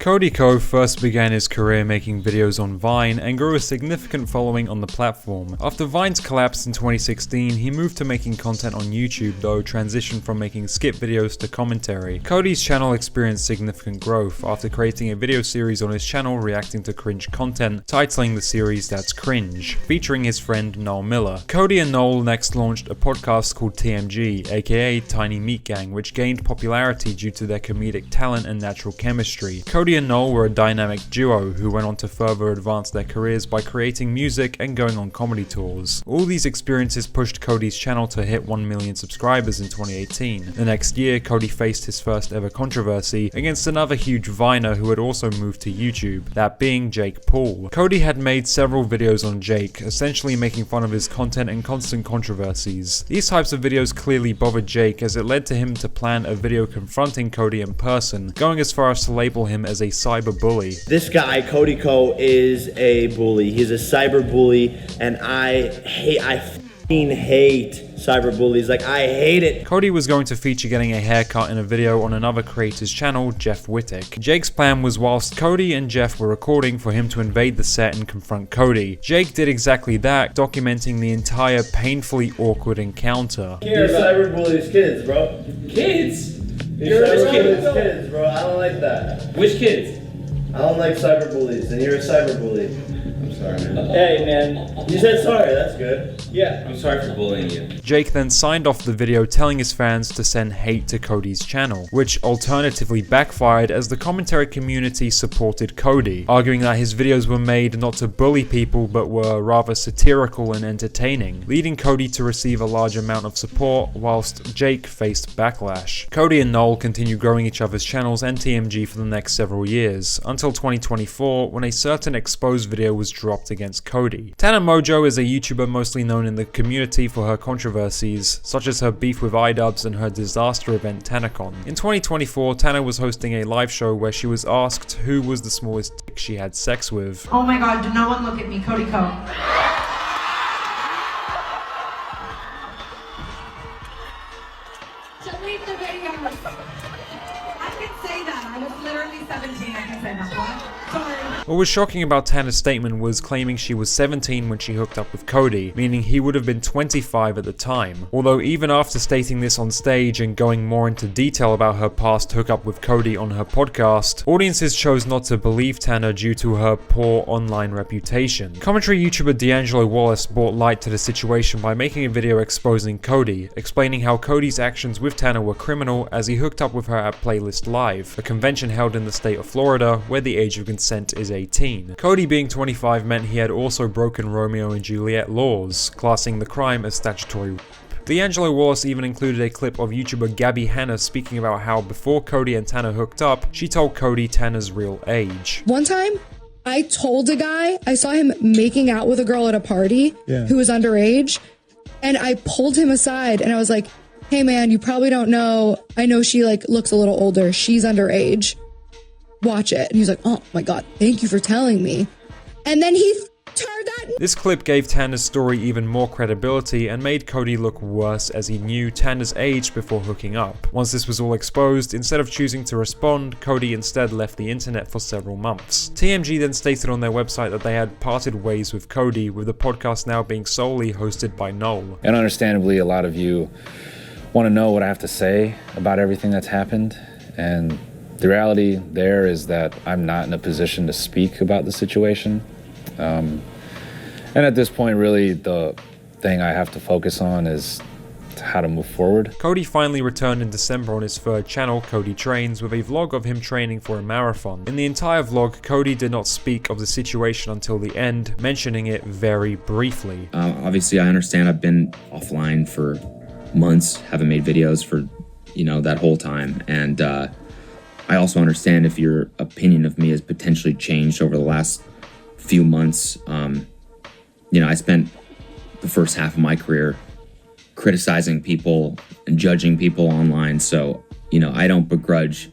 Cody Ko first began his career making videos on Vine and grew a significant following on the platform. After Vine's collapse in 2016, he moved to making content on YouTube, though transitioned from making skit videos to commentary. Cody's channel experienced significant growth after creating a video series on his channel reacting to cringe content, titling the series That's Cringe, featuring his friend Noel Miller. Cody and Noel next launched a podcast called TMG, aka Tiny Meat Gang, which gained popularity due to their comedic talent and natural chemistry. Cody and Noel were a dynamic duo who went on to further advance their careers by creating music and going on comedy tours. All these experiences pushed Cody's channel to hit 1 million subscribers in 2018. The next year, Cody faced his first ever controversy against another huge Viner who had also moved to YouTube, that being Jake Paul. Cody had made several videos on Jake, essentially making fun of his content and constant controversies. These types of videos clearly bothered Jake, as it led to him to plan a video confronting Cody in person, going as far as to label him as a cyber bully. This guy, Cody Ko, is a bully. He's a cyber bully, and I f***ing hate cyber bullies. Like, I hate it. Cody was going to feature getting a haircut in a video on another creator's channel, Jeff Wittek. Jake's plan was, whilst Cody and Jeff were recording, for him to invade the set and confront Cody. Jake did exactly that, documenting the entire painfully awkward encounter. You're cyber bullies kids, bro. Kids? You're cyber bullies kids, bro. I don't like that. Which kids? I don't like cyber bullies, and you're a cyber bully. I'm sorry, man. Hey, man. You said sorry, that's good. Yeah, I'm sorry for bullying you. Jake then signed off the video telling his fans to send hate to Cody's channel, which alternatively backfired as the commentary community supported Cody, arguing that his videos were made not to bully people but were rather satirical and entertaining, leading Cody to receive a large amount of support whilst Jake faced backlash. Cody and Noel continued growing each other's channels and TMG for the next several years, until 2024 when a certain exposed video was dropped against Cody. Tana Mongeau is a YouTuber mostly known in the community for her controversies, such as her beef with iDubbbz and her disaster event TanaCon. In 2024, Tana was hosting a live show where she was asked who was the smallest dick she had sex with. Oh my god, no one look at me, Cody Ko. Delete the video. I can say that. I was literally 17. I can say that. What? Sorry. What was shocking about Tana's statement was claiming she was 17 when she hooked up with Cody, meaning he would have been 25 at the time. Although even after stating this on stage and going more into detail about her past hookup with Cody on her podcast, audiences chose not to believe Tana due to her poor online reputation. Commentary YouTuber D'Angelo Wallace brought light to the situation by making a video exposing Cody, explaining how Cody's actions with Tana were criminal as he hooked up with her at Playlist Live, a convention held in the state of Florida where the age of consent is 18. Cody being 25 meant he had also broken Romeo and Juliet laws, classing the crime as statutory rape. D'Angelo Wallace even included a clip of YouTuber Gabby Hanna speaking about how before Cody and Tana hooked up, she told Cody Tana's real age. One time, I told a guy, I saw him making out with a girl at a party who was underage, and I pulled him aside and I was like, hey man, you probably don't know, I know she like looks a little older, she's underage. Watch it. And he's like, oh my god, thank you for telling me. And then he turned that. This clip gave Tana's story even more credibility and made Cody look worse as he knew Tana's age before hooking up. Once this was all exposed, instead of choosing to respond, Cody instead left the internet for several months. TMG then stated on their website that they had parted ways with Cody, with the podcast now being solely hosted by Noel. And understandably, a lot of you want to know what I have to say about everything that's happened, and the reality there is that I'm not in a position to speak about the situation. And at this point, really, the thing I have to focus on is how to move forward. Cody finally returned in December on his third channel, Cody Trains, with a vlog of him training for a marathon. In the entire vlog, Cody did not speak of the situation until the end, mentioning it very briefly. Obviously, I understand I've been offline for months, haven't made videos for, that whole time. And I also understand if your opinion of me has potentially changed over the last few months. I spent the first half of my career criticizing people and judging people online. So, I don't begrudge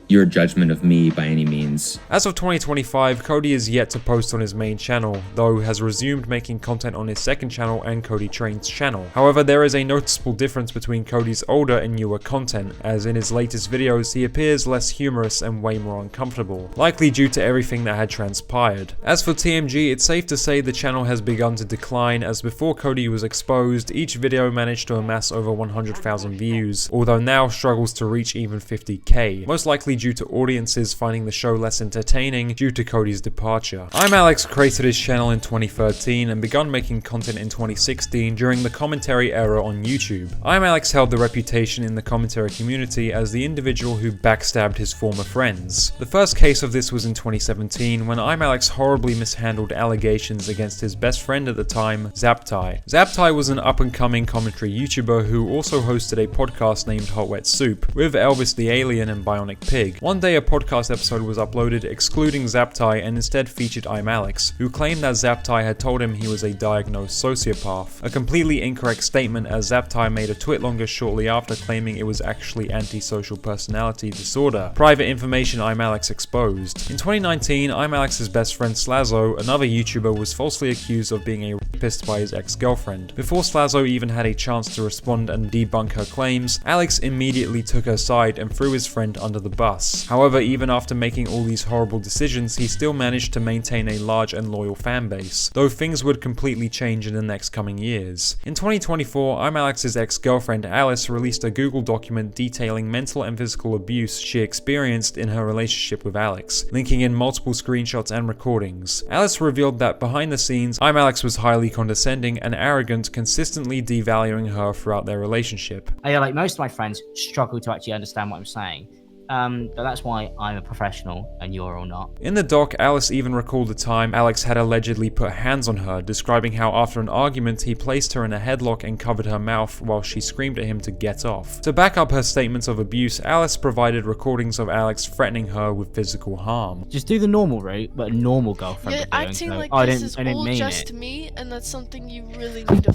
your judgment of me by any means. As of 2025, Cody is yet to post on his main channel, though has resumed making content on his second channel and Cody Trains channel. However, there is a noticeable difference between Cody's older and newer content, as in his latest videos he appears less humorous and way more uncomfortable, likely due to everything that had transpired. As for TMG, it's safe to say the channel has begun to decline, as before Cody was exposed, each video managed to amass over 100,000 views, although now struggles to reach even 50k, most likely due to audiences finding the show less entertaining due to Cody's departure. ImAllexx created his channel in 2013 and begun making content in 2016 during the commentary era on YouTube. ImAllexx held the reputation in the commentary community as the individual who backstabbed his former friends. The first case of this was in 2017 when ImAllexx horribly mishandled allegations against his best friend at the time, Zaptai. Zaptai was an up-and-coming commentary YouTuber who also hosted a podcast named Hot Wet Soup with Elvis the Alien and Bionic Pig. One day a podcast episode was uploaded excluding Zaptai and instead featured ImAllexx, who claimed that Zaptai had told him he was a diagnosed sociopath. A completely incorrect statement, as Zaptai made a twit longer shortly after claiming it was actually antisocial personality disorder. Private information ImAllexx exposed. In 2019, ImAllexx's best friend Slazzo, another YouTuber, was falsely accused of being a rapist by his ex-girlfriend. Before Slazzo even had a chance to respond and debunk her claims, Alex immediately took her side and threw his friend under the bus. However, even after making all these horrible decisions, he still managed to maintain a large and loyal fan base, though things would completely change in the next coming years. In 2024, ImAllexx's ex-girlfriend Alice released a Google document detailing mental and physical abuse she experienced in her relationship with Alex, linking in multiple screenshots and recordings. Alice revealed that behind the scenes, ImAllexx was highly condescending and arrogant, consistently devaluing her throughout their relationship. Like most of my friends struggle to actually understand what I'm saying. But that's why I'm a professional and you're all not. In the doc, Alice even recalled the time Alex had allegedly put hands on her, describing how after an argument he placed her in a headlock and covered her mouth while she screamed at him to get off. To back up her statements of abuse, Alice provided recordings of Alex threatening her with physical harm. Just do the normal route, but a normal girlfriend. You're acting like this is all just me, and that's something you really need to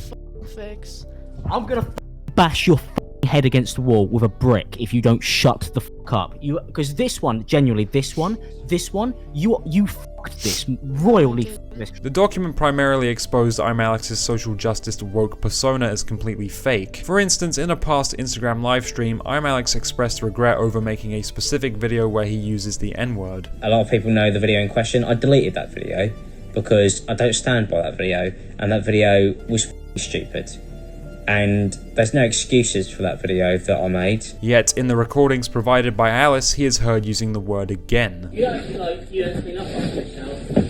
fix. I'm gonna bash your head against the wall with a brick if you don't shut the fuck up. Because this one, genuinely, this one, you fucked this, royally fucked this. The document primarily exposed ImAllexx's social justice woke persona as completely fake. For instance, in a past Instagram livestream, ImAllexx expressed regret over making a specific video where he uses the N-word. A lot of people know the video in question. I deleted that video because I don't stand by that video, and that video was stupid. And there's no excuses for that video that I made. Yet, in the recordings provided by Alice, he is heard using the word again. You don't feel like you don't clean up after yourself.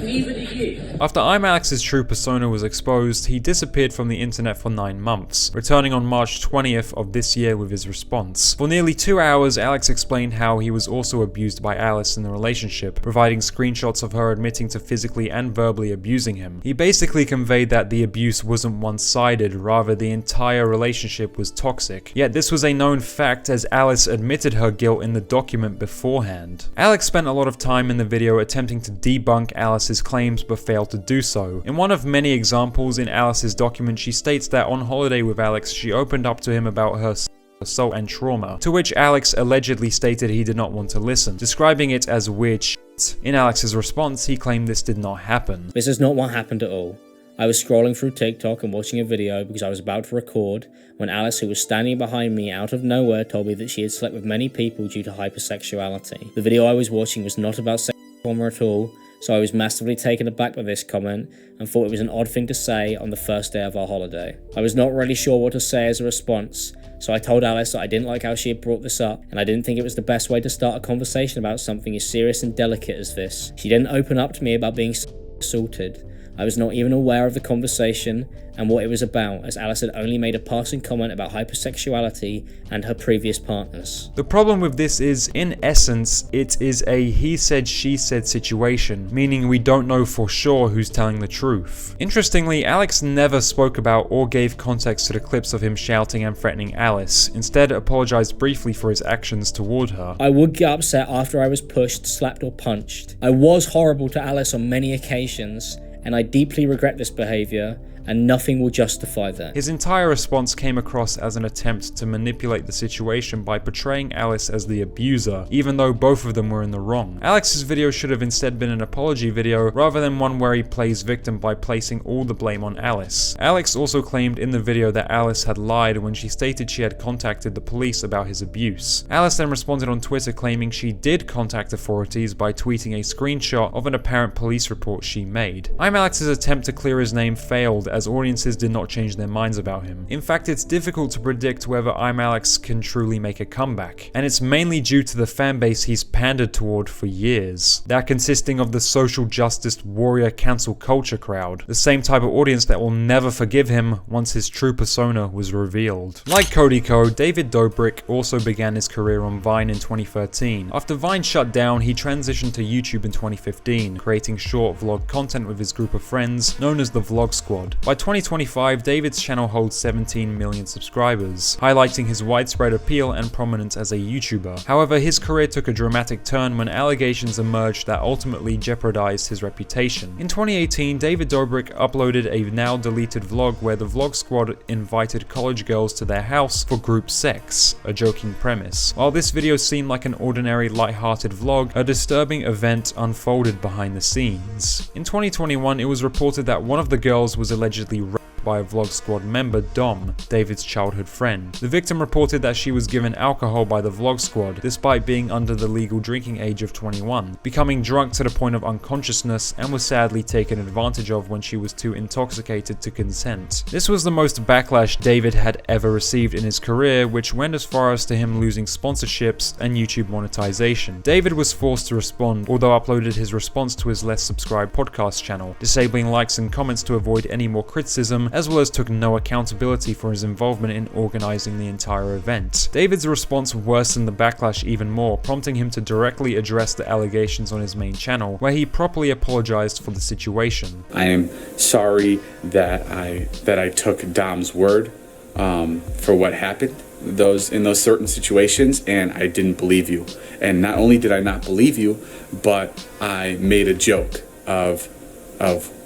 Neither do you. After ImAllexx's true persona was exposed, he disappeared from the internet for 9 months, returning on March 20th of this year with his response. For nearly 2 hours, Alex explained how he was also abused by Alice in the relationship, providing screenshots of her admitting to physically and verbally abusing him. He basically conveyed that the abuse wasn't one-sided, rather the entire relationship was toxic. Yet this was a known fact, as Alice admitted her guilt in the document beforehand. Alex spent a lot of time in the video attempting to debunk Alice's claims but failed to do so. In one of many examples in Alice's document, she states that on holiday with Alex, she opened up to him about her assault and trauma, to which Alex allegedly stated he did not want to listen, describing it as weird shit. In Alex's response, he claimed this did not happen. This is not what happened at all. I was scrolling through TikTok and watching a video because I was about to record when Alice, who was standing behind me out of nowhere, told me that she had slept with many people due to hypersexuality. The video I was watching was not about sexual trauma at all, so I was massively taken aback by this comment and thought it was an odd thing to say on the first day of our holiday. I was not really sure what to say as a response, so I told Alice that I didn't like how she had brought this up, and I didn't think it was the best way to start a conversation about something as serious and delicate as this. She didn't open up to me about being assaulted. I was not even aware of the conversation and what it was about, as Alice had only made a passing comment about hypersexuality and her previous partners. The problem with this is, in essence, it is a he said she said situation, meaning we don't know for sure who's telling the truth. Interestingly, Alex never spoke about or gave context to the clips of him shouting and threatening Alice, instead apologized briefly for his actions toward her. I would get upset after I was pushed, slapped or punched. I was horrible to Alice on many occasions, and I deeply regret this behaviour, and nothing will justify that. His entire response came across as an attempt to manipulate the situation by portraying Alice as the abuser, even though both of them were in the wrong. Alex's video should have instead been an apology video rather than one where he plays victim by placing all the blame on Alice. Alex also claimed in the video that Alice had lied when she stated she had contacted the police about his abuse. Alice then responded on Twitter claiming she did contact authorities by tweeting a screenshot of an apparent police report she made. ImAllex's attempt to clear his name failed as audiences did not change their minds about him. In fact, it's difficult to predict whether ImAllexx can truly make a comeback, and it's mainly due to the fanbase he's pandered toward for years. That consisting of the social justice warrior cancel culture crowd, the same type of audience that will never forgive him once his true persona was revealed. Like Cody Ko, David Dobrik also began his career on Vine in 2013. After Vine shut down, he transitioned to YouTube in 2015, creating short vlog content with his group of friends known as the Vlog Squad. By 2025, David's channel holds 17 million subscribers, highlighting his widespread appeal and prominence as a YouTuber. However, his career took a dramatic turn when allegations emerged that ultimately jeopardized his reputation. In 2018, David Dobrik uploaded a now deleted vlog where the Vlog Squad invited college girls to their house for group sex, a joking premise. While this video seemed like an ordinary light-hearted vlog, a disturbing event unfolded behind the scenes. In 2021, it was reported that one of the girls was allegedly raped by a Vlog Squad member, Dom, David's childhood friend. The victim reported that she was given alcohol by the Vlog Squad despite being under the legal drinking age of 21, becoming drunk to the point of unconsciousness, and was sadly taken advantage of when she was too intoxicated to consent. This was the most backlash David had ever received in his career, which went as far as to him losing sponsorships and YouTube monetization. David was forced to respond, although uploaded his response to his less subscribed podcast channel, disabling likes and comments to avoid any more criticism, as well as took no accountability for his involvement in organizing the entire event. David's response worsened the backlash even more, prompting him to directly address the allegations on his main channel, where he properly apologized for the situation. I am sorry that I took Dom's word for what happened in those certain situations, and I didn't believe you. And not only did I not believe you, but I made a joke of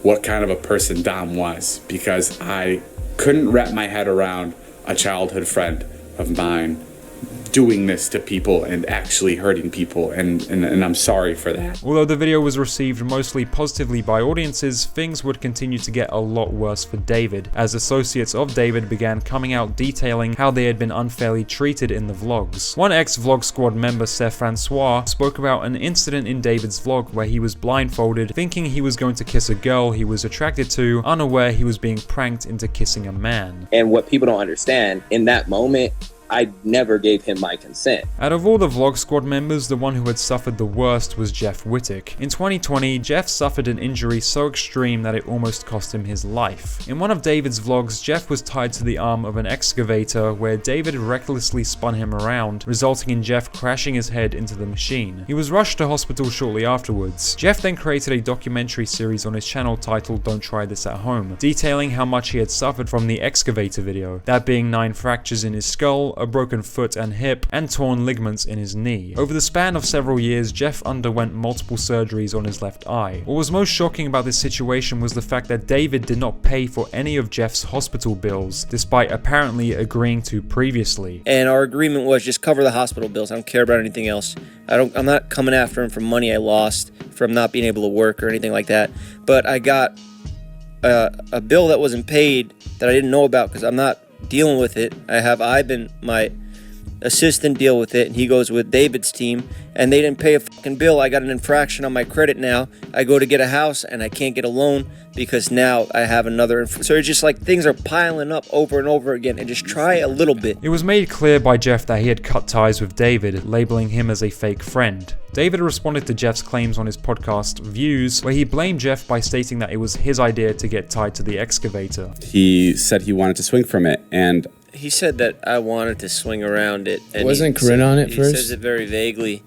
what kind of a person Dom was, because I couldn't wrap my head around a childhood friend of mine doing this to people and actually hurting people, and I'm sorry for that. Although the video was received mostly positively by audiences, things would continue to get a lot worse for David, as associates of David began coming out detailing how they had been unfairly treated in the vlogs. One ex-Vlog Squad member, Seth Francois, spoke about an incident in David's vlog where he was blindfolded, thinking he was going to kiss a girl he was attracted to, unaware he was being pranked into kissing a man. And what people don't understand, in that moment, I never gave him my consent. Out of all the Vlog Squad members, the one who had suffered the worst was Jeff Wittek. In 2020, Jeff suffered an injury so extreme that it almost cost him his life. In one of David's vlogs, Jeff was tied to the arm of an excavator where David recklessly spun him around, resulting in Jeff crashing his head into the machine. He was rushed to hospital shortly afterwards. Jeff then created a documentary series on his channel titled Don't Try This at Home, detailing how much he had suffered from the excavator video, that being 9 fractures in his skull, a broken foot and hip, and torn ligaments in his knee. Over the span of several years, Jeff underwent multiple surgeries on his left eye. What was most shocking about this situation was the fact that David did not pay for any of Jeff's hospital bills, despite apparently agreeing to previously. And our agreement was just cover the hospital bills. I don't care about anything else. I'm not coming after him for money I lost from not being able to work or anything like that. But I got a bill that wasn't paid that I didn't know about because I'm not dealing with it. I've been my assistant deal with it, and he goes with David's team, and they didn't pay a fucking bill. I got an infraction on my credit now. I go to get a house and I can't get a loan because now I have another. So it's just like things are piling up over and over again, and just try a little bit. It was made clear by Jeff that he had cut ties with David, labeling him as a fake friend. David responded to Jeff's claims on his podcast Views, where he blamed Jeff by stating that it was his idea to get tied to the excavator. He said he wanted to swing from it, and he said that I wanted to swing around it. And wasn't Corinne on it first? He says it very vaguely,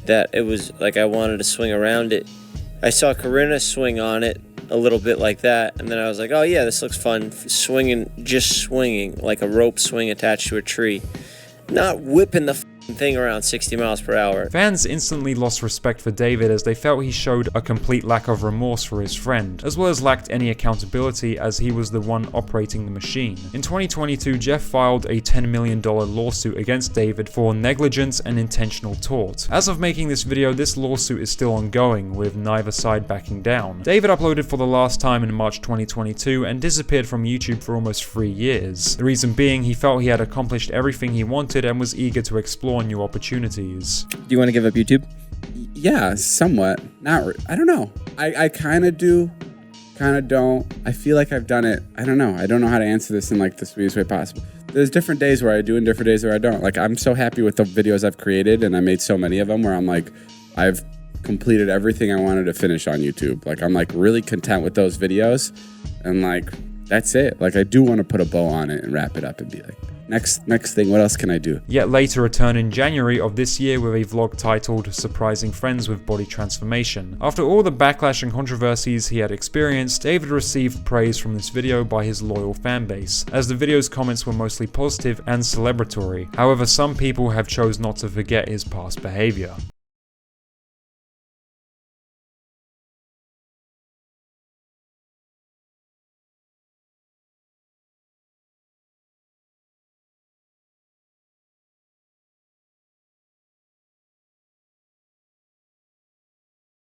that it was like I wanted to swing around it. I saw Corinna swing on it a little bit like that, and then I was like, oh yeah, this looks fun. Swinging, just swinging, like a rope swing attached to a tree. Not whipping the thing around 60 miles per hour. Fans instantly lost respect for David as they felt he showed a complete lack of remorse for his friend, as well as lacked any accountability as he was the one operating the machine. In 2022, Jeff filed a $10 million lawsuit against David for negligence and intentional tort. As of making this video, this lawsuit is still ongoing, with neither side backing down. David uploaded for the last time in March 2022 and disappeared from YouTube for almost 3 years. The reason being, he felt he had accomplished everything he wanted and was eager to explore new opportunities. Do you want to give up YouTube? Yeah, somewhat. I don't know. I kind of do, kind of don't. I feel like I've done it. I don't know. I don't know how to answer this in like the sweetest way possible. There's different days where I do and different days where I don't. Like, I'm so happy with the videos I've created, and I made so many of them where I'm like, I've completed everything I wanted to finish on YouTube. Like, I'm like really content with those videos, and like, that's it. Like, I do want to put a bow on it and wrap it up and be like, next thing, what else can I do? Yet later returned in January of this year with a vlog titled Surprising Friends with Body Transformation. After all the backlash and controversies he had experienced, David received praise from this video by his loyal fanbase, as the video's comments were mostly positive and celebratory. However, some people have chose not to forget his past behavior.